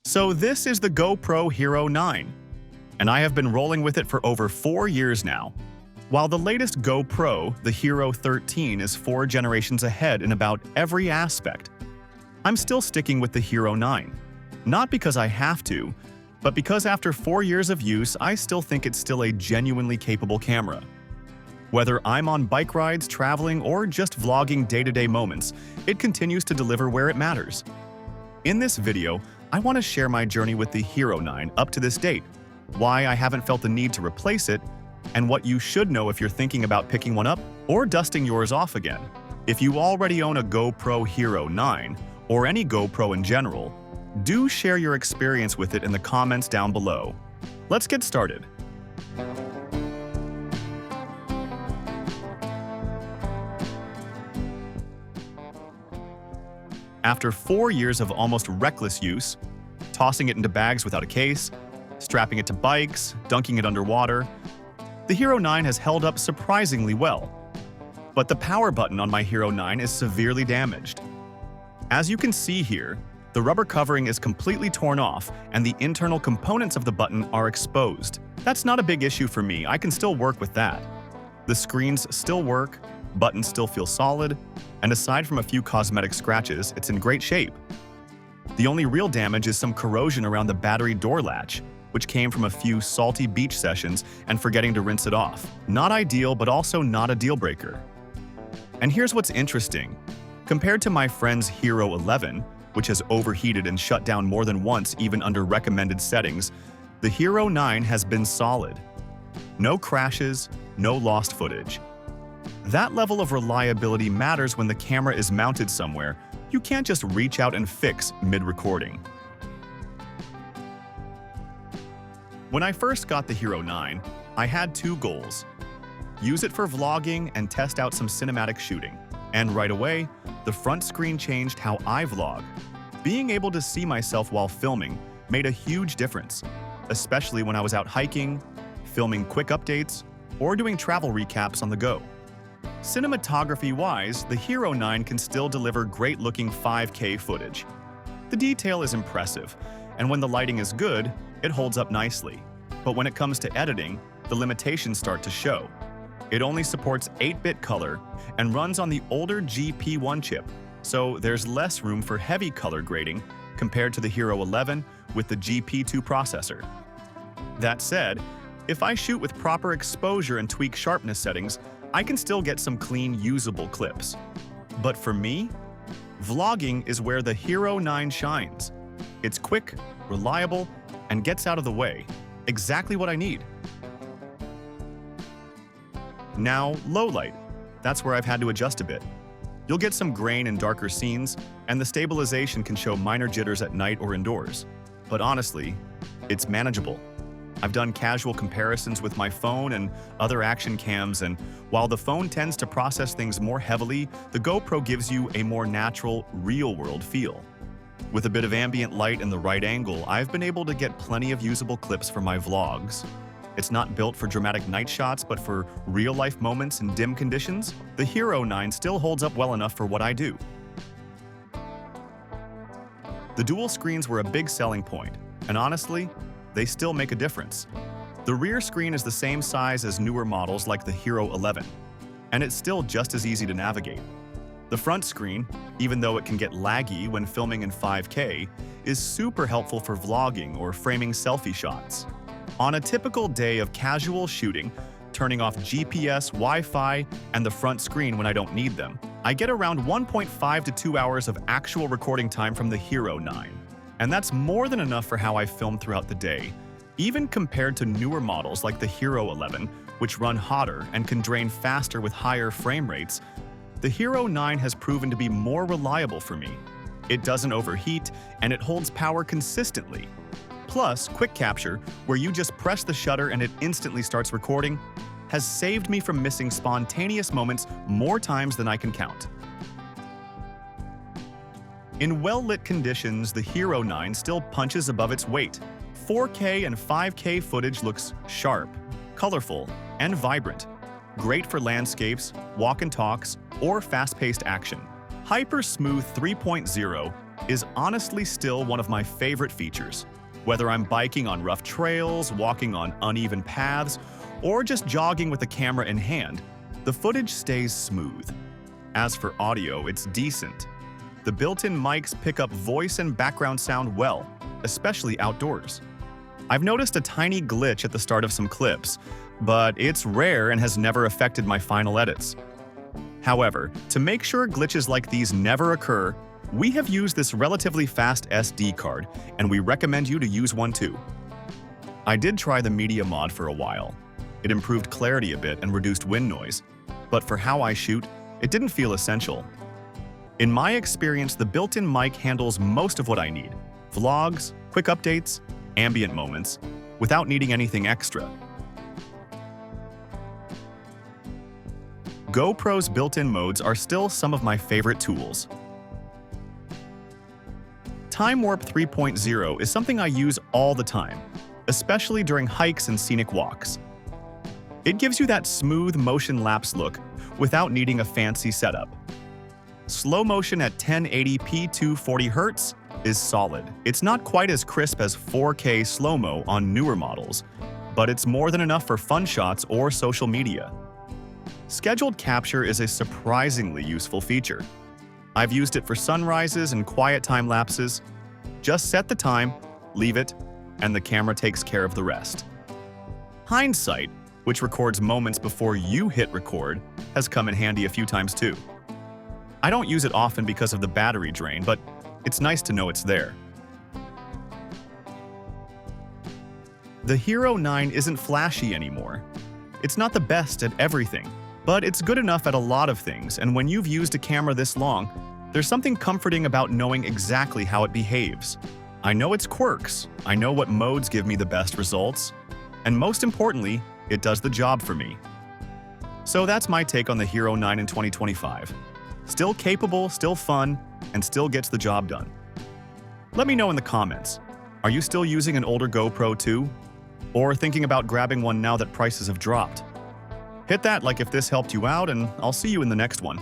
So this is the GoPro Hero 9, and I have been rolling with it for over 4 years now. While the latest GoPro, the Hero 13, is 4 generations ahead in about every aspect, I'm still sticking with the Hero 9. Not because I have to, but because after 4 years of use, I still think it's still a genuinely capable camera. Whether I'm on bike rides, traveling, or just vlogging day-to-day moments, it continues to deliver where it matters. In this video, I want to share my journey with the Hero 9 up to this date, why I haven't felt the need to replace it, and what you should know if you're thinking about picking one up or dusting yours off again. If you already own a GoPro Hero 9, or any GoPro in general, do share your experience with it in the comments down below. Let's get started. After 4 years of almost reckless use, tossing it into bags without a case, strapping it to bikes, dunking it underwater, the Hero 9 has held up surprisingly well. But the power button on my Hero 9 is severely damaged. As you can see here, the rubber covering is completely torn off and the internal components of the button are exposed. That's not a big issue for me, I can still work with that. The screens still work, buttons still feel solid, and aside from a few cosmetic scratches, it's in great shape. The only real damage is some corrosion around the battery door latch, which came from a few salty beach sessions and forgetting to rinse it off. Not ideal, but also not a deal breaker. And here's what's interesting. Compared to my friend's Hero 11, which has overheated and shut down more than once even under recommended settings, the Hero 9 has been solid. No crashes, no lost footage. That level of reliability matters when the camera is mounted somewhere. You can't just reach out and fix mid-recording. When I first got the Hero 9, I had 2 goals. Use it for vlogging and test out some cinematic shooting. And right away, the front screen changed how I vlog. Being able to see myself while filming made a huge difference, especially when I was out hiking, filming quick updates, or doing travel recaps on the go. Cinematography-wise, the Hero 9 can still deliver great-looking 5K footage. The detail is impressive, and when the lighting is good, it holds up nicely. But when it comes to editing, the limitations start to show. It only supports 8-bit color and runs on the older GP1 chip, so there's less room for heavy color grading compared to the Hero 11 with the GP2 processor. That said, if I shoot with proper exposure and tweak sharpness settings, I can still get some clean, usable clips. But for me, vlogging is where the Hero 9 shines. It's quick, reliable, and gets out of the way. Exactly what I need. Now, low light. That's where I've had to adjust a bit. You'll get some grain in darker scenes, and the stabilization can show minor jitters at night or indoors. But honestly, it's manageable. I've done casual comparisons with my phone and other action cams, and while the phone tends to process things more heavily, the GoPro gives you a more natural, real-world feel. With a bit of ambient light and the right angle, I've been able to get plenty of usable clips for my vlogs. It's not built for dramatic night shots, but for real-life moments in dim conditions, the Hero 9 still holds up well enough for what I do. The dual screens were a big selling point, and honestly, they still make a difference. The rear screen is the same size as newer models like the Hero 11, and it's still just as easy to navigate. The front screen, even though it can get laggy when filming in 5K, is super helpful for vlogging or framing selfie shots. On a typical day of casual shooting, turning off GPS, Wi-Fi, and the front screen when I don't need them, I get around 1.5 to 2 hours of actual recording time from the Hero 9. And that's more than enough for how I film throughout the day. Even compared to newer models like the Hero 11, which run hotter and can drain faster with higher frame rates, the Hero 9 has proven to be more reliable for me. It doesn't overheat, and it holds power consistently. Plus, quick capture, where you just press the shutter and it instantly starts recording, has saved me from missing spontaneous moments more times than I can count. In well-lit conditions, the Hero 9 still punches above its weight. 4K and 5K footage looks sharp, colorful, and vibrant. Great for landscapes, walk and talks, or fast-paced action. Hyper Smooth 3.0 is honestly still one of my favorite features. Whether I'm biking on rough trails, walking on uneven paths, or just jogging with the camera in hand, the footage stays smooth. As for audio, it's decent. The built-in mics pick up voice and background sound well, especially outdoors. I've noticed a tiny glitch at the start of some clips, but it's rare and has never affected my final edits. However, to make sure glitches like these never occur, we have used this relatively fast SD card, and we recommend you to use one too. I did try the media mod for a while. It improved clarity a bit and reduced wind noise, but for how I shoot, it didn't feel essential. In my experience, the built-in mic handles most of what I need: vlogs, quick updates, ambient moments, without needing anything extra. GoPro's built-in modes are still some of my favorite tools. Time Warp 3.0 is something I use all the time, especially during hikes and scenic walks. It gives you that smooth motion lapse look without needing a fancy setup. Slow motion at 1080p 240Hz is solid. It's not quite as crisp as 4K slow-mo on newer models, but it's more than enough for fun shots or social media. Scheduled capture is a surprisingly useful feature. I've used it for sunrises and quiet time lapses. Just set the time, leave it, and the camera takes care of the rest. Hindsight, which records moments before you hit record, has come in handy a few times too. I don't use it often because of the battery drain, but it's nice to know it's there. The Hero 9 isn't flashy anymore. It's not the best at everything, but it's good enough at a lot of things, and when you've used a camera this long, there's something comforting about knowing exactly how it behaves. I know its quirks, I know what modes give me the best results, and most importantly, it does the job for me. So that's my take on the Hero 9 in 2025. Still capable, still fun, and still gets the job done. Let me know in the comments, are you still using an older GoPro too? Or thinking about grabbing one now that prices have dropped? Hit that like if this helped you out, and I'll see you in the next one.